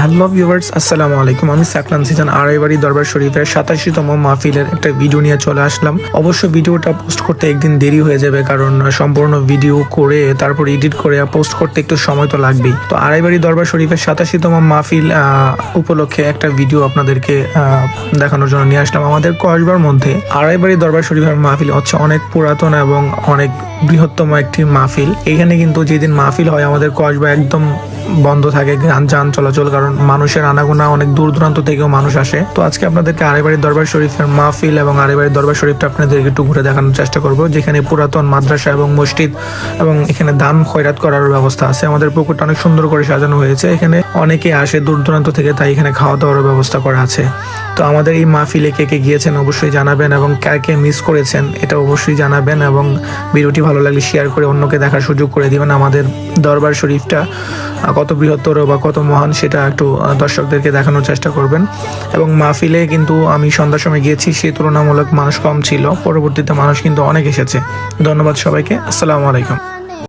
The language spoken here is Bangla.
হ্যালো ভিউয়ার্স, আসসালামু আলাইকুম। আমি সাকলান সিজন আড়াইবাড়ি দরবার শরীফের 87তম মাহফিলের একটা ভিডিও নিয়ে চলে আসলাম। অবশ্য ভিডিওটা পোস্ট করতে একদিন দেরি হয়ে যাবে, কারণ সম্পূর্ণ ভিডিও করে তারপর এডিট করে পোস্ট করতে একটু সময় তো লাগবেই। তো আড়াইবাড়ি দরবার শরীফের 87তম মাহফিল উপলক্ষে একটা ভিডিও আপনাদেরকে দেখানোর জন্য নিয়ে আসলাম। আমাদের কসবার মধ্যে আড়াইবাড়ি দরবার শরীফের মাহফিল হচ্ছে অনেক পুরাতন এবং অনেক বৃহত্তম একটি মাহফিল। এখানে কিন্তু যেদিন মাহফিল হয় আমাদের কসবা একদম বন্ধ থাকে, যান চলাচল, কারণ মানুষের আনাগোনা, অনেক দূর দূরান্ত থেকেও মানুষ আসে। তো আজকে আপনাদেরকে আড়াইবাড়ি দরবার শরীফের মাহফিল এবং আড়াইবাড়ি দরবার শরীফটা আপনাদেরকে একটু ঘুরে দেখানোর চেষ্টা করব, যেখানে পুরাতন মাদ্রাসা এবং মসজিদ এবং এখানে দান খয়রাত করার ব্যবস্থা আছে। আমাদের পুকুরটা অনেক সুন্দর করে সাজানো হয়েছে, এখানে অনেকে আসে দূর দূরান্ত থেকে, তাই এখানে খাওয়া দাওয়ার ব্যবস্থা করা আছে। তো আমাদের এই মাহফিলে কে কে গিয়েছেন অবশ্যই জানাবেন, এবং কে মিস করেছেন এটা অবশ্যই জানাবেন, এবং ভিডিওটি ভালো লাগলে শেয়ার করে অন্যকে দেখার সুযোগ করে দিবেন। আমাদের দরবার শরীফটা কত বৃহত্তর বা কত মহান সেটা একটু দর্শকদেরকে দেখানোর চেষ্টা করবেন। এবং মাহফিলে কিন্তু আমি সন্ধ্যার সময় গিয়েছি, সেই তুলনামূলক মানুষ কম ছিল, পরবর্তীতে মানুষ কিন্তু অনেক এসেছে। ধন্যবাদ সবাইকে, আসসালামু আলাইকুম।